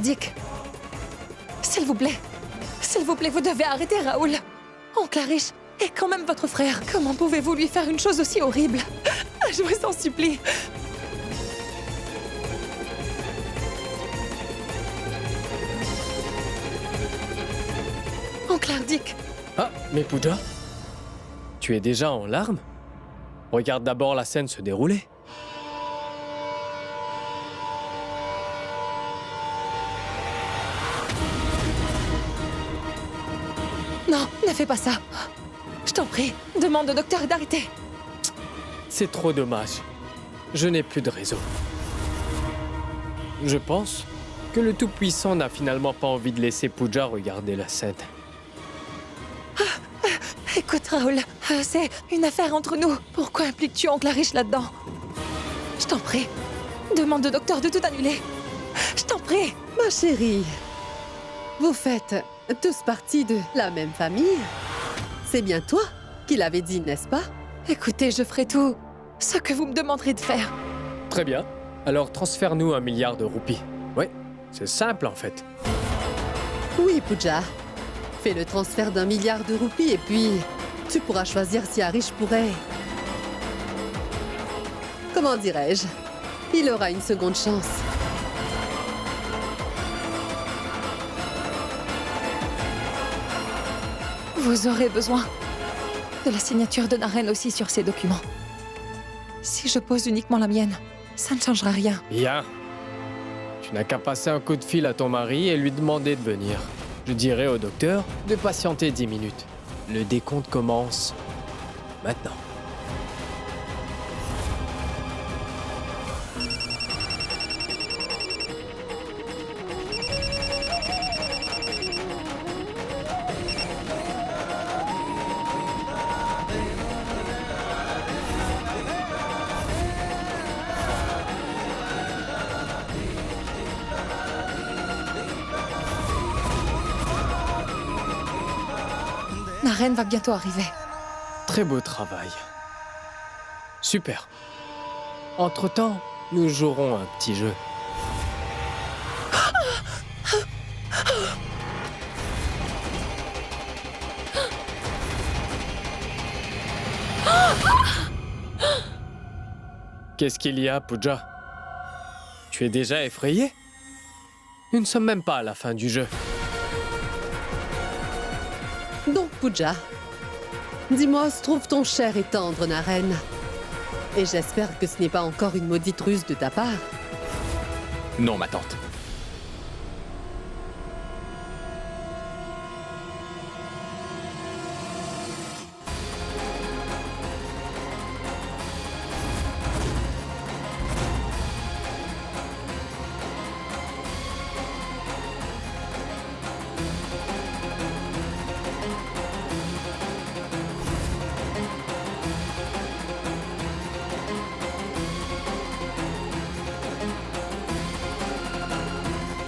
Dick. S'il vous plaît, vous devez arrêter Raoul. Oncle Harish est quand même votre frère. Comment pouvez-vous lui faire une chose aussi horrible? Je vous en supplie. Oncle Dick. Ah, mais Pooja, tu es déjà en larmes? Regarde d'abord la scène se dérouler. Non, ne fais pas ça. Je t'en prie, demande au docteur d'arrêter. C'est trop dommage. Je n'ai plus de réseau. Je pense que le Tout-Puissant n'a finalement pas envie de laisser Pooja regarder la scène. Écoute, Raoul, c'est une affaire entre nous. Pourquoi impliques-tu Oncle Harish là-dedans? Je t'en prie, demande au docteur de tout annuler. Je t'en prie. Ma chérie, vous faites tous partie de la même famille. C'est bien toi qui l'avais dit, n'est-ce pas? Écoutez, je ferai tout ce que vous me demanderez de faire. Très bien. Alors transfère-nous 1 milliard de roupies. Oui, c'est simple en fait. Oui, Pooja. Fais le transfert d'1 milliard de roupies et puis tu pourras choisir si Harish pourrait... Comment dirais-je? Il aura une seconde chance. Vous aurez besoin de la signature de Naren aussi sur ces documents. Si je pose uniquement la mienne, ça ne changera rien. Bien. Tu n'as qu'à passer un coup de fil à ton mari et lui demander de venir. Je dirai au docteur de patienter 10 minutes. Le décompte commence maintenant. Naren va bientôt arriver. Très beau travail. Super. Entre-temps, nous jouerons un petit jeu. Qu'est-ce qu'il y a, Pooja? Tu es déjà effrayée? Nous ne sommes même pas à la fin du jeu. Donc, Pooja, dis-moi où se trouve ton cher et tendre Naren. Et j'espère que ce n'est pas encore une maudite ruse de ta part. Non, ma tante.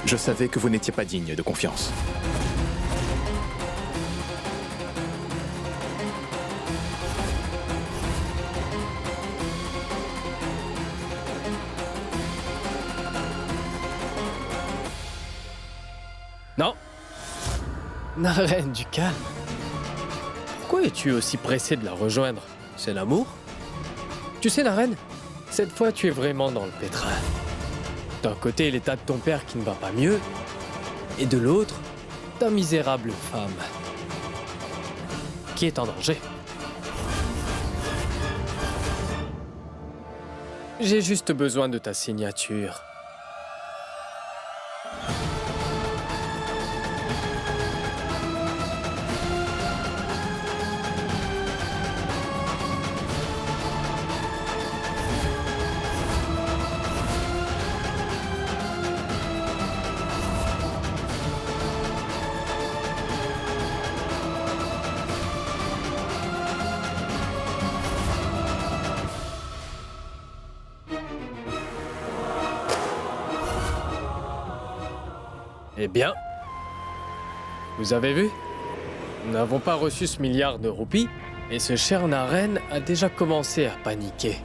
Je savais que vous n'étiez pas digne de confiance. Non. Naren, du calme. Pourquoi es-tu aussi pressé de la rejoindre? C'est l'amour? Tu sais, Naren, cette fois tu es vraiment dans le pétrin. D'un côté, l'état de ton père qui ne va pas mieux, et de l'autre, ta misérable femme, qui est en danger. J'ai juste besoin de ta signature. Eh bien, vous avez vu? Nous n'avons pas reçu ce milliard de roupies et ce cher Naren a déjà commencé à paniquer.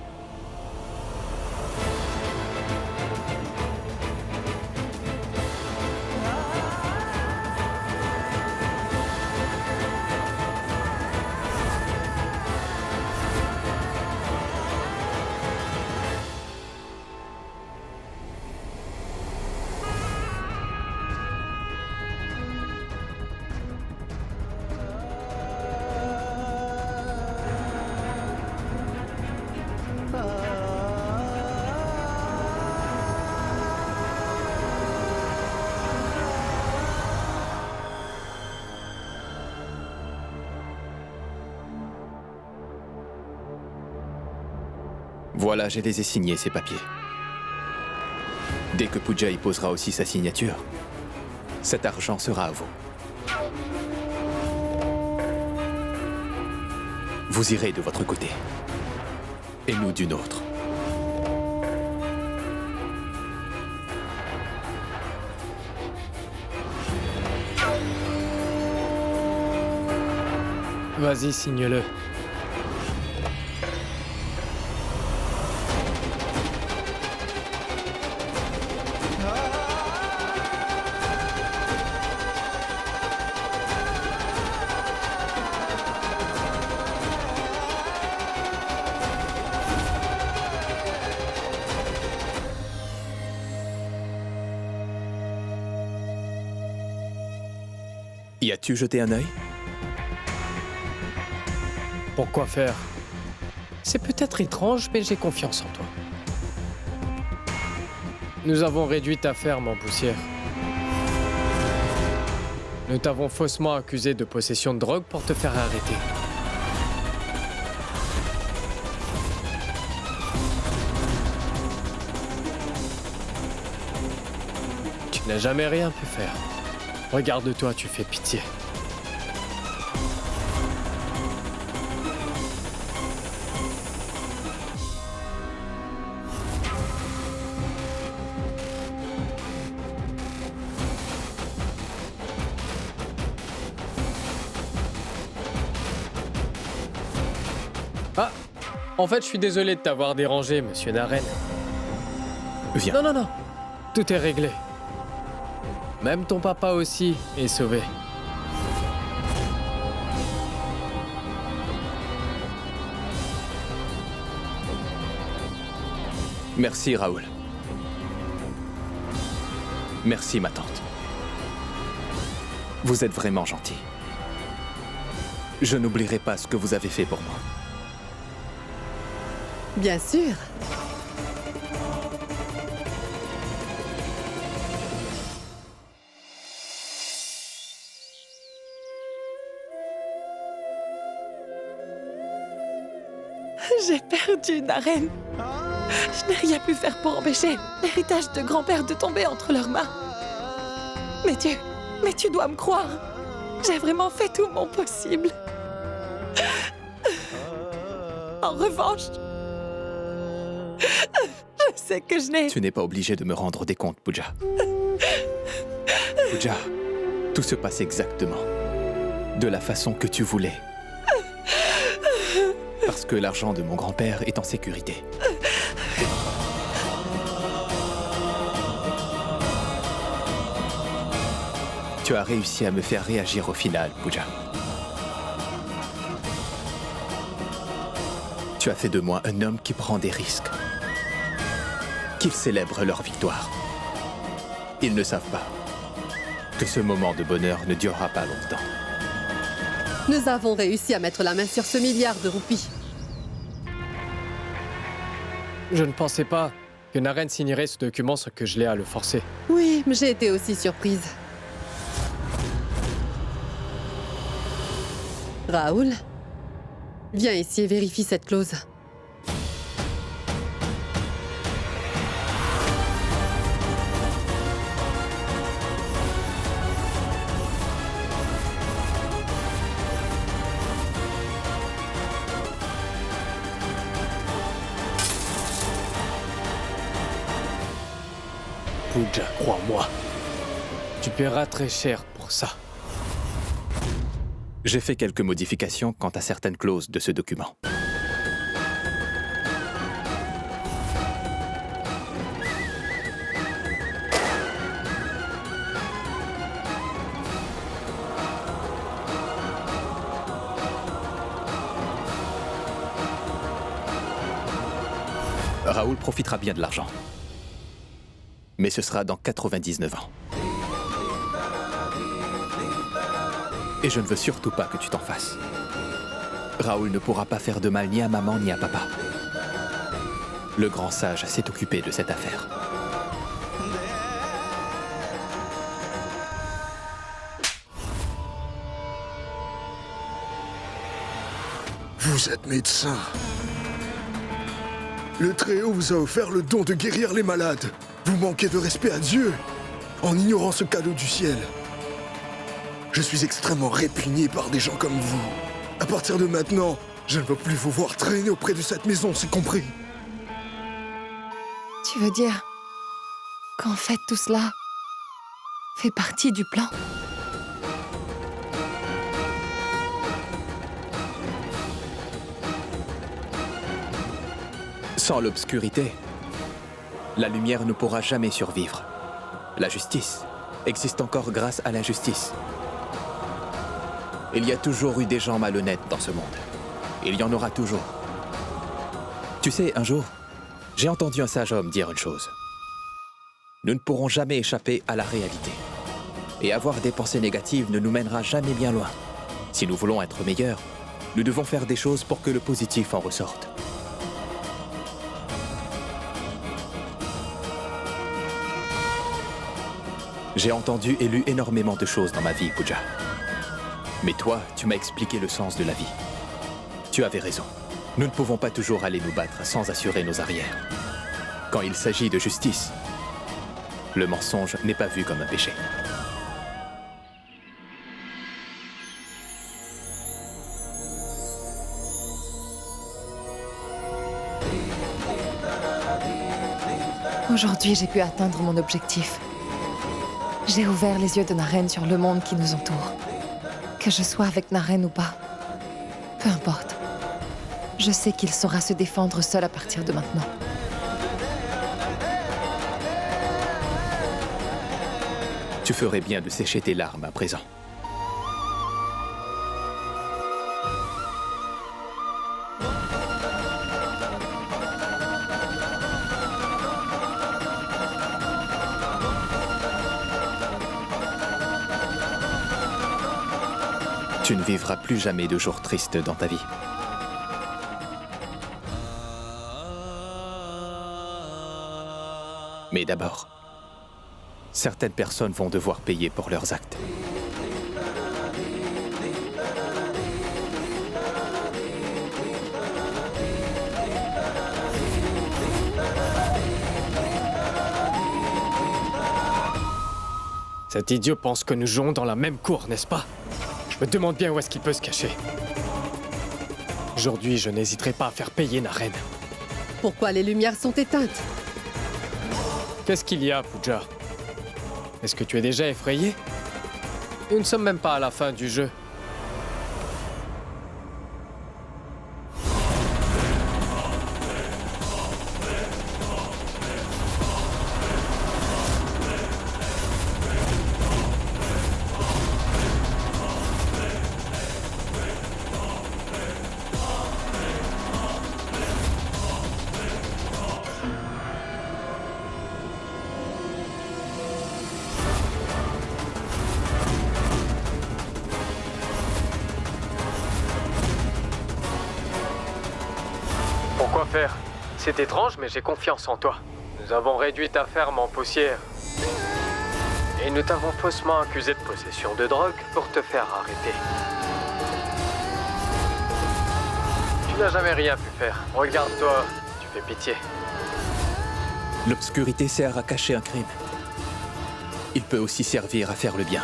Voilà, je les ai signés, ces papiers. Dès que Pooja y posera aussi sa signature, cet argent sera à vous. Vous irez de votre côté. Et nous du nôtre. Vas-y, signe-le. Y as-tu jeté un œil? Pourquoi faire? C'est peut-être étrange, mais j'ai confiance en toi. Nous avons réduit ta ferme en poussière. Nous t'avons faussement accusé de possession de drogue pour te faire arrêter. Tu n'as jamais rien pu faire. Regarde-toi, tu fais pitié. Ah, en fait, je suis désolé de t'avoir dérangé, monsieur Naren. Viens. Non, non, non. Tout est réglé. Même ton papa aussi est sauvé. Merci, Raoul. Merci, ma tante. Vous êtes vraiment gentil. Je n'oublierai pas ce que vous avez fait pour moi. Bien sûr. J'ai perdu Naren. Je n'ai rien pu faire pour empêcher l'héritage de grand-père de tomber entre leurs mains. Mais tu dois me croire. J'ai vraiment fait tout mon possible. En revanche, je sais que je n'ai... Tu n'es pas obligé de me rendre des comptes, Pooja. Pooja, tout se passe exactement de la façon que tu voulais. Parce que l'argent de mon grand-père est en sécurité. Tu as réussi à me faire réagir au final, Pooja. Tu as fait de moi un homme qui prend des risques. Qu'ils célèbrent leur victoire. Ils ne savent pas que ce moment de bonheur ne durera pas longtemps. Nous avons réussi à mettre la main sur ce milliard de roupies. Je ne pensais pas que Naren signerait ce document sans que je l'ai à le forcer. Oui, mais j'ai été aussi surprise. Raoul, viens ici et vérifie cette clause. Pooja, crois-moi. Tu paieras très cher pour ça. J'ai fait quelques modifications quant à certaines clauses de ce document. Raoul profitera bien de l'argent. Mais ce sera dans 99 ans. Et je ne veux surtout pas que tu t'en fasses. Raoul ne pourra pas faire de mal ni à maman ni à papa. Le grand sage s'est occupé de cette affaire. Vous êtes médecin. Le Très-Haut vous a offert le don de guérir les malades. Vous manquez de respect à Dieu en ignorant ce cadeau du ciel. Je suis extrêmement répugné par des gens comme vous. À partir de maintenant, je ne veux plus vous voir traîner auprès de cette maison, c'est compris? Tu veux dire qu'en fait tout cela fait partie du plan? Sans l'obscurité, la lumière ne pourra jamais survivre. La justice existe encore grâce à l'injustice. Il y a toujours eu des gens malhonnêtes dans ce monde. Il y en aura toujours. Tu sais, un jour, j'ai entendu un sage homme dire une chose. Nous ne pourrons jamais échapper à la réalité. Et avoir des pensées négatives ne nous mènera jamais bien loin. Si nous voulons être meilleurs, nous devons faire des choses pour que le positif en ressorte. J'ai entendu et lu énormément de choses dans ma vie, Pooja. Mais toi, tu m'as expliqué le sens de la vie. Tu avais raison. Nous ne pouvons pas toujours aller nous battre sans assurer nos arrières. Quand il s'agit de justice, le mensonge n'est pas vu comme un péché. Aujourd'hui, j'ai pu atteindre mon objectif. J'ai ouvert les yeux de Naren sur le monde qui nous entoure. Que je sois avec Naren ou pas, peu importe. Je sais qu'il saura se défendre seul à partir de maintenant. Tu ferais bien de sécher tes larmes à présent. Tu ne vivras plus jamais de jours tristes dans ta vie. Mais d'abord, certaines personnes vont devoir payer pour leurs actes. Cet idiot pense que nous jouons dans la même cour, n'est-ce pas? Je me demande bien où est-ce qu'il peut se cacher. Aujourd'hui, je n'hésiterai pas à faire payer Naren. Pourquoi les lumières sont éteintes? Qu'est-ce qu'il y a, Pooja? Est-ce que tu es déjà effrayé? Nous ne sommes même pas à la fin du jeu. Pourquoi faire? C'est étrange, mais j'ai confiance en toi. Nous avons réduit ta ferme en poussière. Et nous t'avons faussement accusé de possession de drogue pour te faire arrêter. Tu n'as jamais rien pu faire. Regarde-toi, tu fais pitié. L'obscurité sert à cacher un crime. Il peut aussi servir à faire le bien.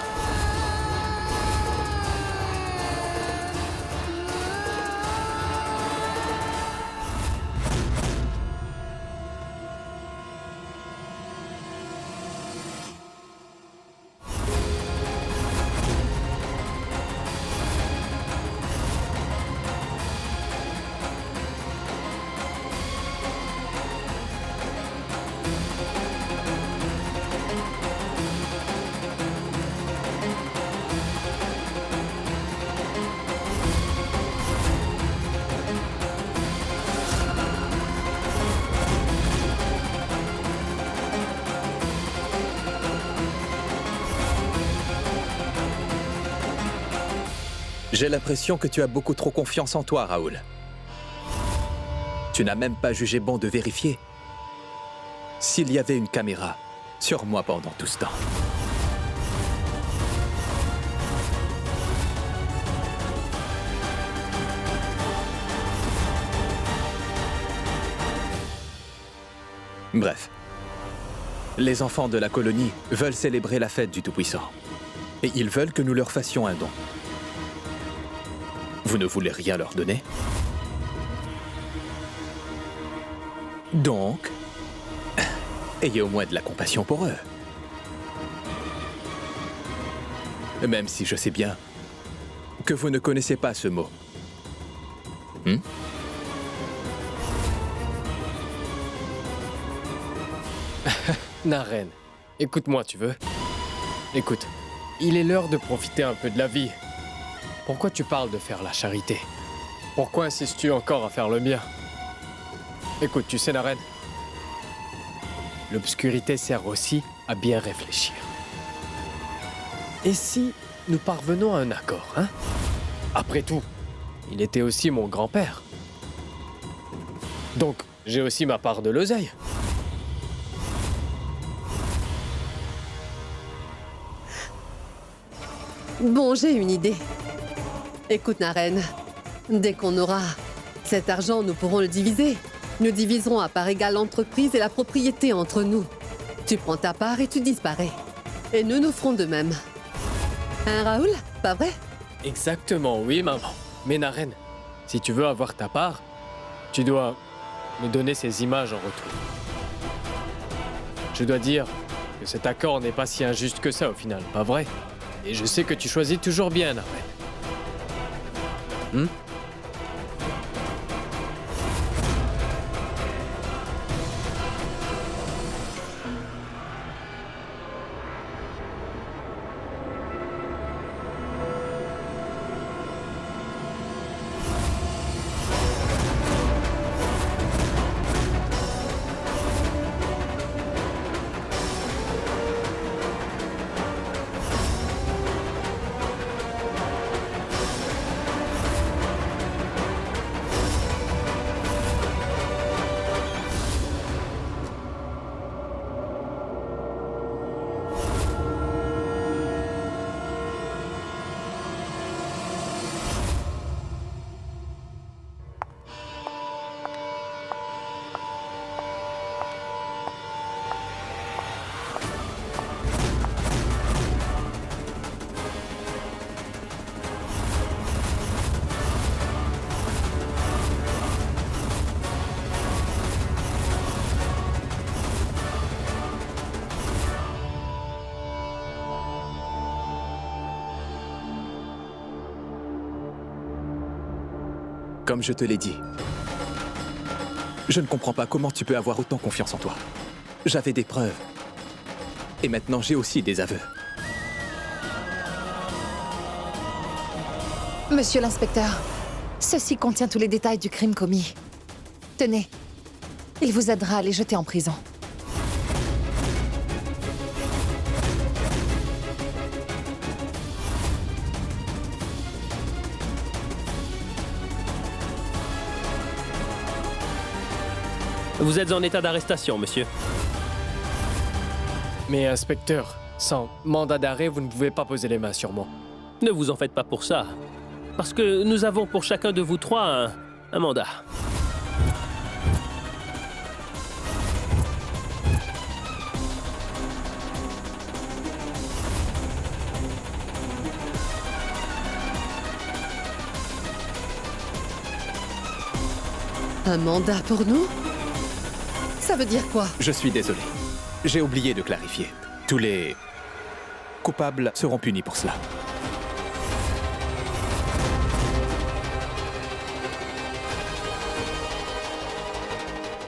J'ai l'impression que tu as beaucoup trop confiance en toi, Raoul. Tu n'as même pas jugé bon de vérifier s'il y avait une caméra sur moi pendant tout ce temps. Bref. Les enfants de la colonie veulent célébrer la fête du Tout-Puissant. Et ils veulent que nous leur fassions un don. Vous ne voulez rien leur donner? Donc, ayez au moins de la compassion pour eux. Même si je sais bien que vous ne connaissez pas ce mot. Naren, écoute-moi, tu veux? Écoute, il est l'heure de profiter un peu de la vie. Pourquoi tu parles de faire la charité? Pourquoi insistes-tu encore à faire le bien? Écoute, tu sais, Naren, l'obscurité sert aussi à bien réfléchir. Et si nous parvenons à un accord, hein? Après tout, il était aussi mon grand-père. Donc, j'ai aussi ma part de l'oseille. Bon, j'ai une idée. Écoute, Naren, dès qu'on aura cet argent, nous pourrons le diviser. Nous diviserons à part égale l'entreprise et la propriété entre nous. Tu prends ta part et tu disparais. Et nous ferons de même. Hein, Raoul? Pas vrai? Exactement, oui, maman. Mais Naren, si tu veux avoir ta part, tu dois me donner ces images en retour. Je dois dire que cet accord n'est pas si injuste que ça au final, pas vrai? Et je sais que tu choisis toujours bien, Naren. Comme je te l'ai dit, je ne comprends pas comment tu peux avoir autant confiance en toi. J'avais des preuves. Et maintenant, j'ai aussi des aveux. Monsieur l'inspecteur, ceci contient tous les détails du crime commis. Tenez, il vous aidera à les jeter en prison. Vous êtes en état d'arrestation, monsieur. Mais inspecteur, sans mandat d'arrêt, vous ne pouvez pas poser les mains sur moi. Ne vous en faites pas pour ça. Parce que nous avons pour chacun de vous trois un mandat. Un mandat pour nous? Ça veut dire quoi? Je suis désolé. J'ai oublié de clarifier. Tous les coupables seront punis pour cela.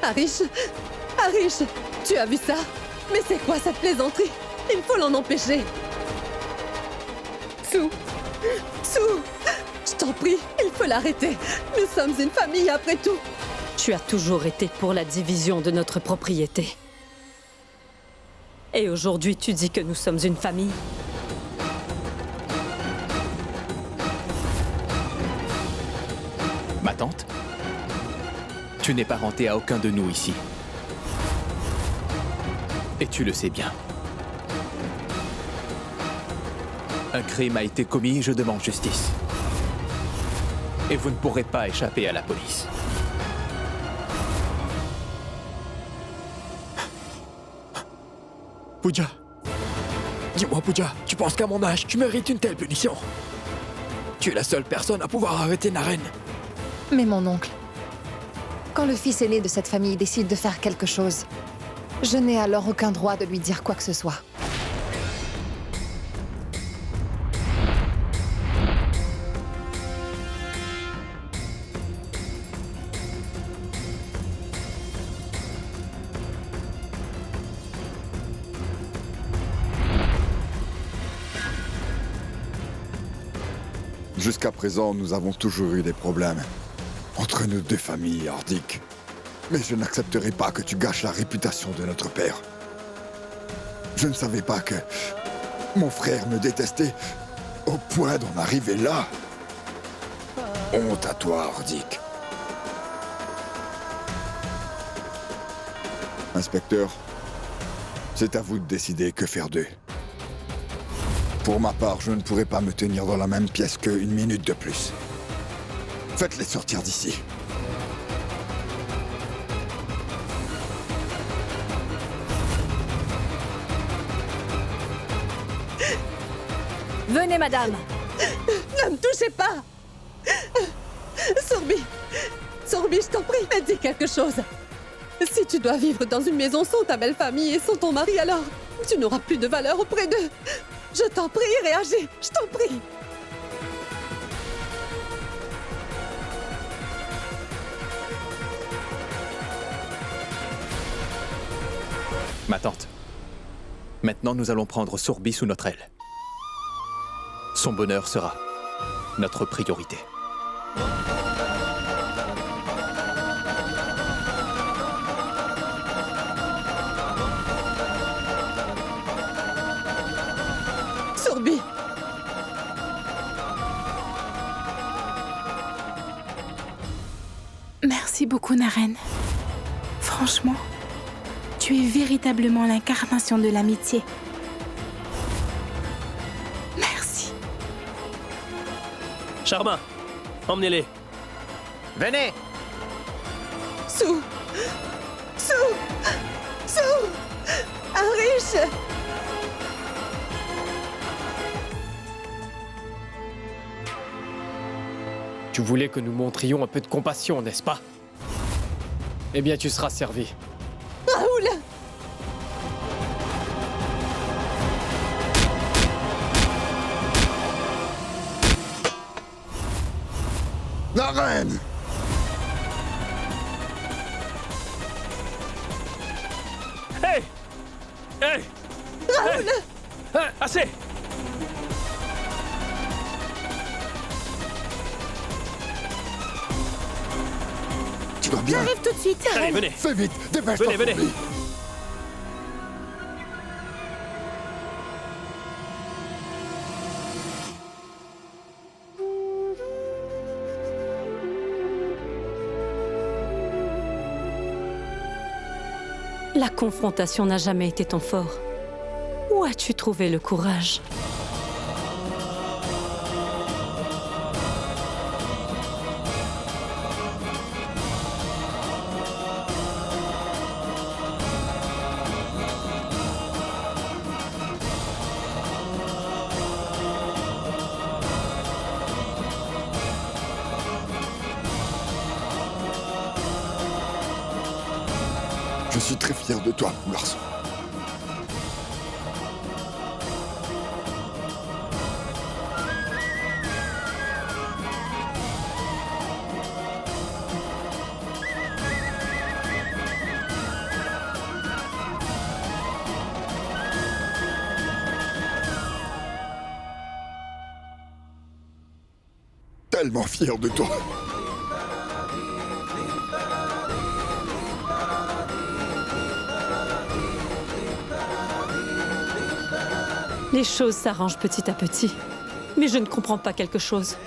Arish, tu as vu ça? Mais c'est quoi cette plaisanterie? Il faut l'en empêcher. Sue, je t'en prie, il faut l'arrêter. Nous sommes une famille après tout. Tu as toujours été pour la division de notre propriété. Et aujourd'hui, tu dis que nous sommes une famille? Ma tante, tu n'es parenté à aucun de nous ici. Et tu le sais bien. Un crime a été commis, je demande justice. Et vous ne pourrez pas échapper à la police. Pooja. Dis-moi, Pooja, tu penses qu'à mon âge, tu mérites une telle punition? Tu es la seule personne à pouvoir arrêter Naren. Mais mon oncle, quand le fils aîné de cette famille décide de faire quelque chose, je n'ai alors aucun droit de lui dire quoi que ce soit. Jusqu'à présent, nous avons toujours eu des problèmes entre nos deux familles nordiques. Mais je n'accepterai pas que tu gâches la réputation de notre père. Je ne savais pas que mon frère me détestait au point d'en arriver là. Honte à toi, Ordic. Inspecteur, c'est à vous de décider que faire d'eux. Pour ma part, je ne pourrai pas me tenir dans la même pièce qu'une minute de plus. Faites-les sortir d'ici. Venez, madame. Ne me touchez pas! Sorbi! Sorbi, je t'en prie, dis quelque chose! Si tu dois vivre dans une maison sans ta belle famille et sans ton mari, alors tu n'auras plus de valeur auprès d'eux! Je t'en prie, réagis! Je t'en prie! Ma tante, maintenant nous allons prendre Sorbi sous notre aile. Son bonheur sera notre priorité. Sorbi! Merci beaucoup, Naren. Franchement, tu es véritablement l'incarnation de l'amitié. Merci. Sharma, emmenez-les. Venez! Sou! Arish! Tu voulais que nous montrions un peu de compassion, n'est-ce pas? Eh bien, tu seras servi. Raoul! Naren! Hey! Hey! Raoul! Hey! Assez! Tu vas bien? J'arrive tout de suite. Allez, venez. Fais vite! Dépêche-toi! Venez. Sorbi. La confrontation n'a jamais été ton fort. Où as-tu trouvé le courage? Je suis très fier de toi, mon garçon. Tellement fier de toi. Les choses s'arrangent petit à petit. Mais je ne comprends pas quelque chose.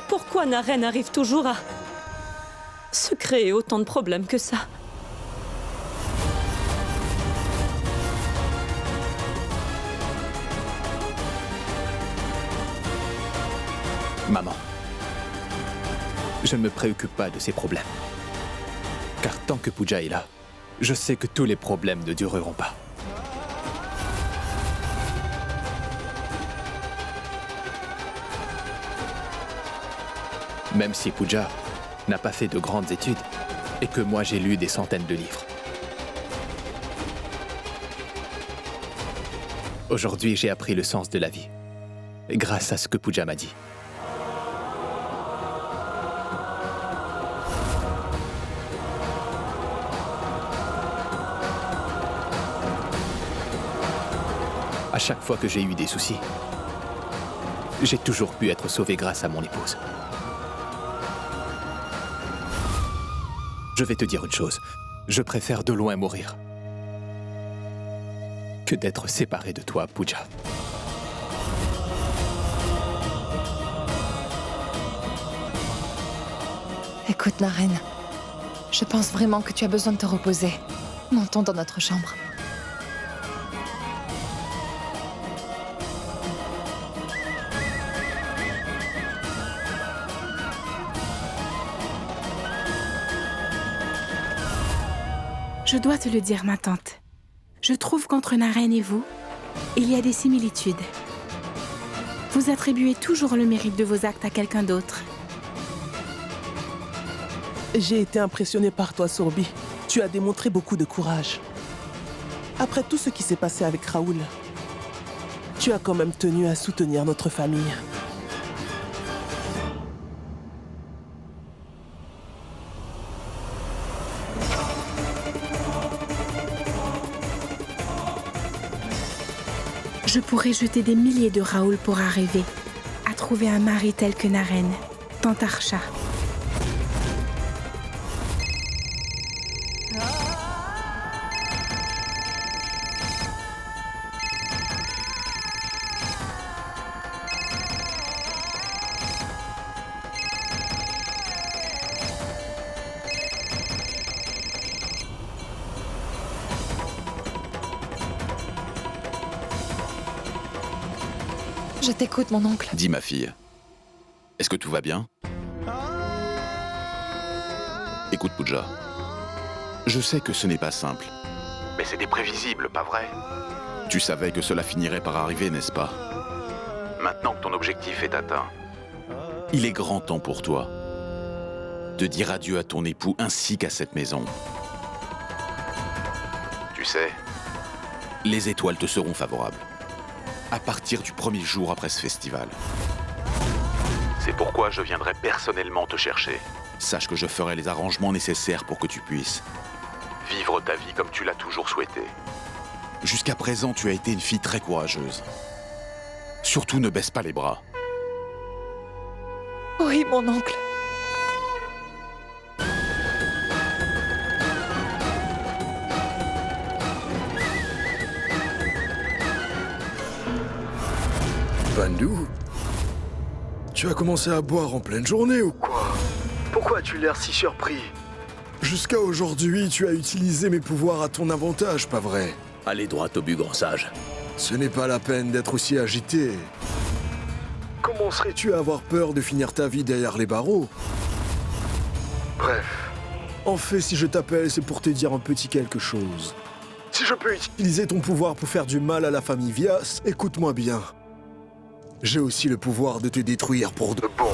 Pourquoi Naren arrive toujours à se créer autant de problèmes que ça? Maman, je ne me préoccupe pas de ces problèmes. Car tant que Pooja est là, je sais que tous les problèmes ne dureront pas. Même si Pooja n'a pas fait de grandes études et que moi j'ai lu des centaines de livres. Aujourd'hui, j'ai appris le sens de la vie, grâce à ce que Pooja m'a dit. À chaque fois que j'ai eu des soucis, j'ai toujours pu être sauvé grâce à mon épouse. Je vais te dire une chose, je préfère de loin mourir que d'être séparé de toi, Pooja. Écoute, Naren, je pense vraiment que tu as besoin de te reposer. Montons dans notre chambre. Je dois te le dire, ma tante. Je trouve qu'entre Naren et vous, il y a des similitudes. Vous attribuez toujours le mérite de vos actes à quelqu'un d'autre. J'ai été impressionné par toi, Sourbi. Tu as démontré beaucoup de courage. Après tout ce qui s'est passé avec Raoul, tu as quand même tenu à soutenir notre famille. Je pourrais jeter des milliers de Raoul pour arriver à trouver un mari tel que Naren, tante Archa. Je t'écoute, mon oncle. Dis, ma fille, est-ce que tout va bien? Écoute, Pooja, je sais que ce n'est pas simple. Mais c'était prévisible, pas vrai? Tu savais que cela finirait par arriver, n'est-ce pas? Maintenant que ton objectif est atteint, il est grand temps pour toi de dire adieu à ton époux ainsi qu'à cette maison. Tu sais, les étoiles te seront favorables à partir du premier jour après ce festival. C'est pourquoi je viendrai personnellement te chercher. Sache que je ferai les arrangements nécessaires pour que tu puisses vivre ta vie comme tu l'as toujours souhaité. Jusqu'à présent, tu as été une fille très courageuse. Surtout ne baisse pas les bras. Oui, mon oncle. Pandu, tu as commencé à boire en pleine journée ou quoi? Pourquoi as-tu l'air si surpris? Jusqu'à aujourd'hui, tu as utilisé mes pouvoirs à ton avantage, pas vrai? Allez droit au but, grand sage. Ce n'est pas la peine d'être aussi agité. Comment serais-tu à avoir peur de finir ta vie derrière les barreaux? Bref. En fait, si je t'appelle, c'est pour te dire un petit quelque chose. Si je peux utiliser ton pouvoir pour faire du mal à la famille Vyas, écoute-moi bien. J'ai aussi le pouvoir de te détruire pour de bon.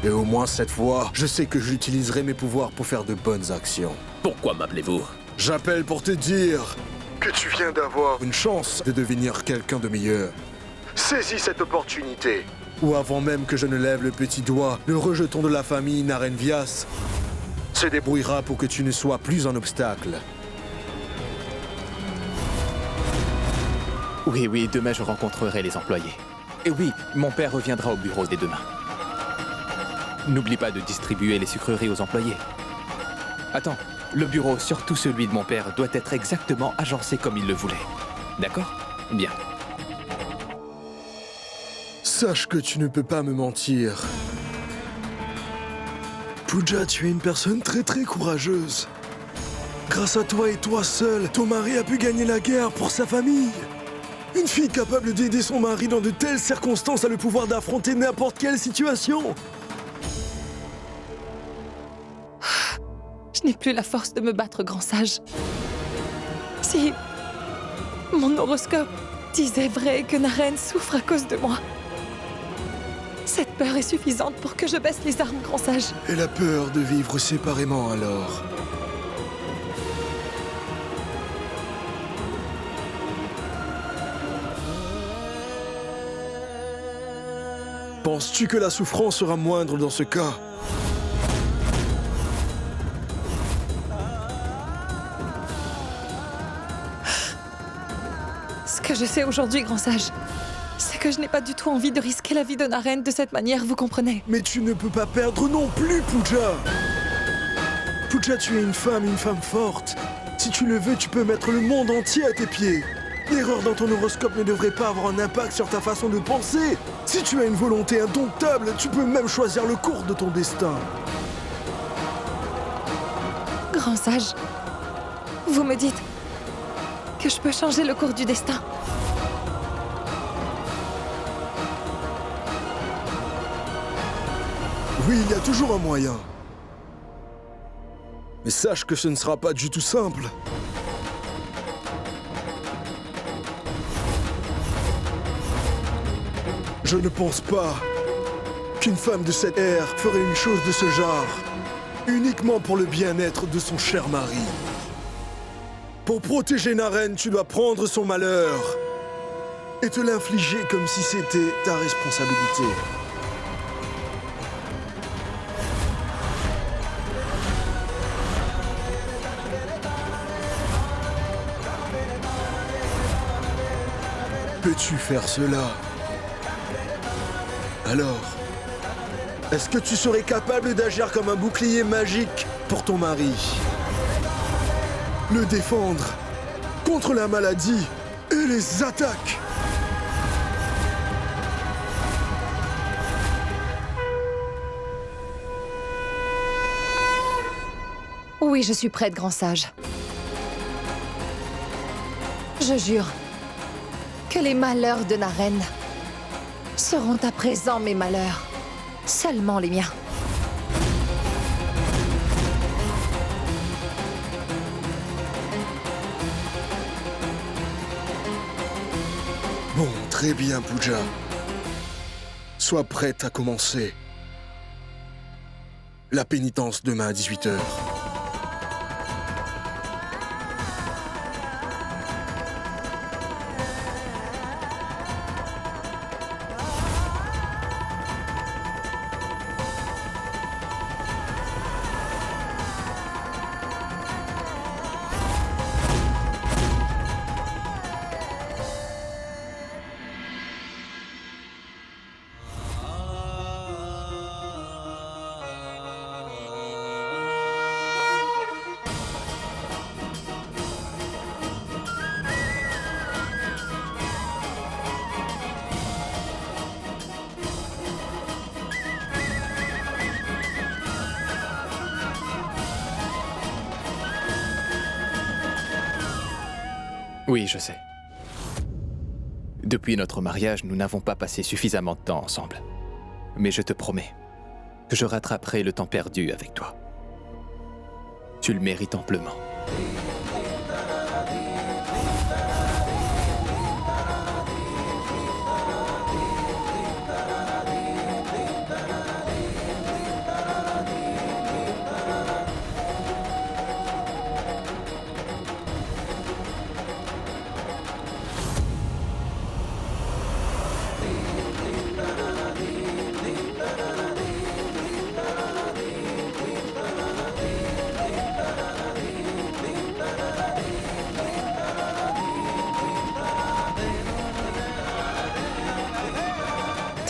Et au moins cette fois, je sais que j'utiliserai mes pouvoirs pour faire de bonnes actions. Pourquoi m'appelez-vous? J'appelle pour te dire que tu viens d'avoir une chance de devenir quelqu'un de meilleur. Saisis cette opportunité. Ou avant même que je ne lève le petit doigt, le rejeton de la famille Naren Vyas se débrouillera pour que tu ne sois plus un obstacle. Oui, demain je rencontrerai les employés. Et oui, mon père reviendra au bureau dès demain. N'oublie pas de distribuer les sucreries aux employés. Attends, le bureau, surtout celui de mon père, doit être exactement agencé comme il le voulait. D'accord? Bien. Sache que tu ne peux pas me mentir. Pooja, tu es une personne très courageuse. Grâce à toi et toi seul, ton mari a pu gagner la guerre pour sa famille. Une fille capable d'aider son mari dans de telles circonstances a le pouvoir d'affronter n'importe quelle situation. Je n'ai plus la force de me battre, grand sage. Si mon horoscope disait vrai que Naren souffre à cause de moi, Cette peur est suffisante pour que je baisse les armes, grand sage. Et la peur de vivre séparément alors. Penses-tu que la souffrance sera moindre dans ce cas? Ce que je sais aujourd'hui, grand sage, c'est que je n'ai pas du tout envie de risquer la vie de Naren de cette manière, vous comprenez? Mais tu ne peux pas perdre non plus, Pooja! Pooja, tu es une femme forte. Si tu le veux, tu peux mettre le monde entier à tes pieds. L'erreur dans ton horoscope ne devrait pas avoir un impact sur ta façon de penser. Si tu as une volonté indomptable, tu peux même choisir le cours de ton destin. Grand sage, vous me dites que je peux changer le cours du destin. Oui, il y a toujours un moyen. Mais sache que ce ne sera pas du tout simple. Je ne pense pas qu'une femme de cette ère ferait une chose de ce genre, uniquement pour le bien-être de son cher mari. Pour protéger Naren, tu dois prendre son malheur et te l'infliger comme si c'était ta responsabilité. Peux-tu faire cela? Alors, est-ce que tu serais capable d'agir comme un bouclier magique pour ton mari? Le défendre contre la maladie et les attaques? Oui, je suis prête, grand sage. Je jure que les malheurs de Naren seront à présent mes malheurs. Seulement les miens. Bon, très bien, Pooja. Sois prête à commencer. La pénitence demain à 18h. Oui, je sais. Depuis notre mariage, nous n'avons pas passé suffisamment de temps ensemble. Mais je te promets que je rattraperai le temps perdu avec toi. Tu le mérites amplement.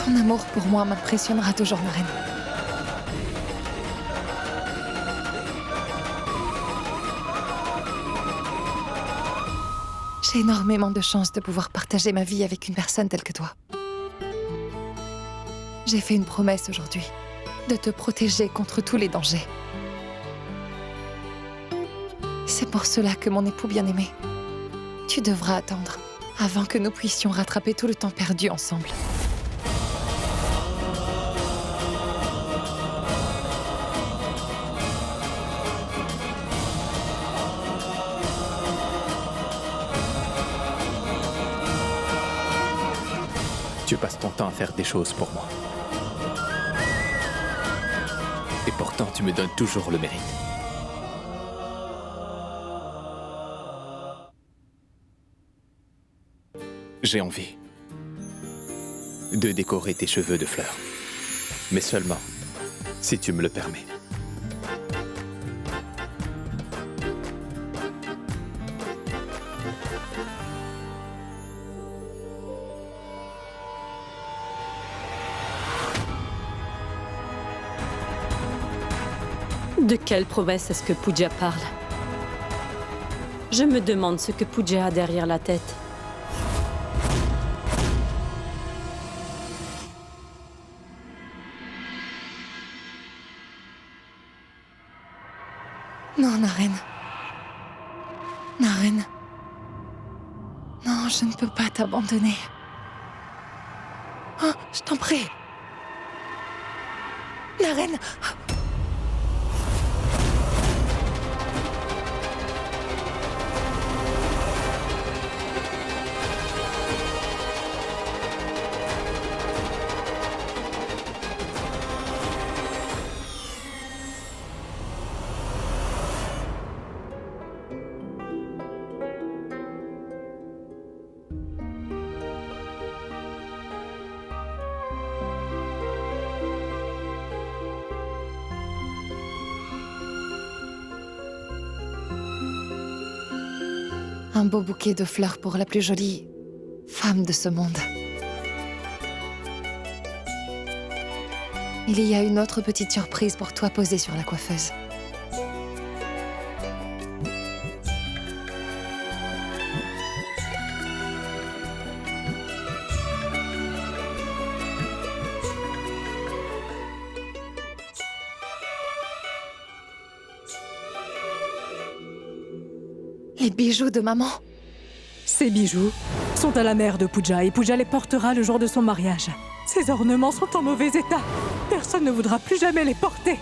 Ton amour pour moi m'impressionnera toujours, Naren. J'ai énormément de chance de pouvoir partager ma vie avec une personne telle que toi. J'ai fait une promesse aujourd'hui, de te protéger contre tous les dangers. C'est pour cela que mon époux bien-aimé, tu devras attendre avant que nous puissions rattraper tout le temps perdu ensemble. Tu passes ton temps à faire des choses pour moi. pourtant tu me donnes toujours le mérite. J'ai envie de décorer tes cheveux de fleurs. Mais seulement si tu me le permets. De quelle promesse est-ce que Pooja parle? Je me demande ce que Pooja a derrière la tête. Non, Naren. Naren. Non, je ne peux pas t'abandonner. Oh, je t'en prie. Naren. Un beau bouquet de fleurs pour la plus jolie femme de ce monde. Il y a une autre petite surprise pour toi posée sur la coiffeuse. Les bijoux de maman. Ces bijoux sont à la mère de Pooja et Pooja les portera le jour de son mariage. Ces ornements sont en mauvais état. Personne ne voudra plus jamais les porter.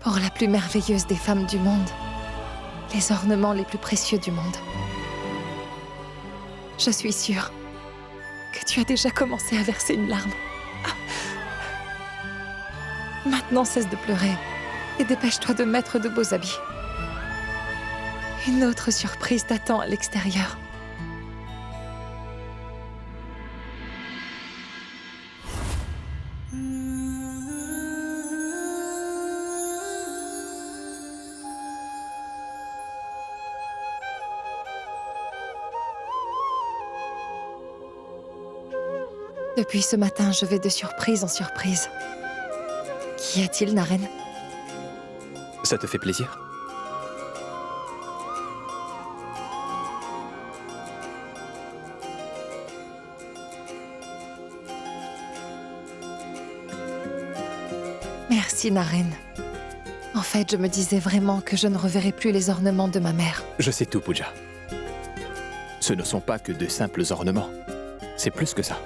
Pour la plus merveilleuse des femmes du monde. Les ornements les plus précieux du monde. Je suis sûre que tu as déjà commencé à verser une larme. Ah. Maintenant, cesse de pleurer et dépêche-toi de mettre de beaux habits. Une autre surprise t'attend à l'extérieur. Depuis ce matin, je vais de surprise en surprise. Qu'y a-t-il, Naren? Ça te fait plaisir? Merci, Naren. En fait, je me disais vraiment que je ne reverrai plus les ornements de ma mère. Je sais tout, Pooja. Ce ne sont pas que de simples ornements. C'est plus que ça.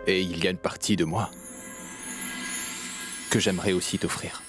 Et il y a une partie de moi que j'aimerais aussi t'offrir.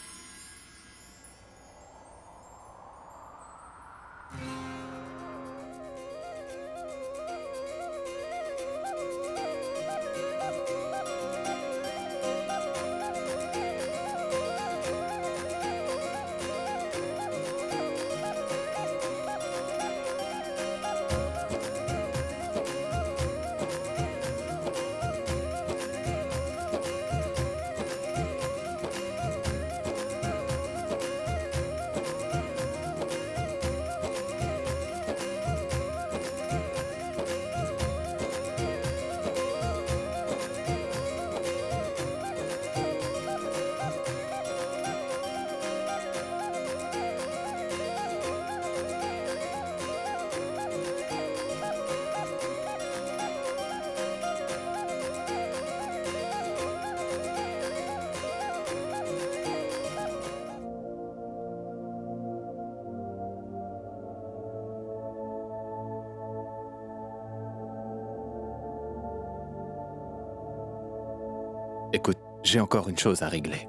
J'ai encore une chose à régler.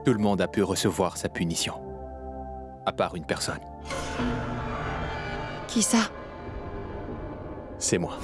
Tout le monde a pu recevoir sa punition. À part une personne. Qui ça? C'est moi.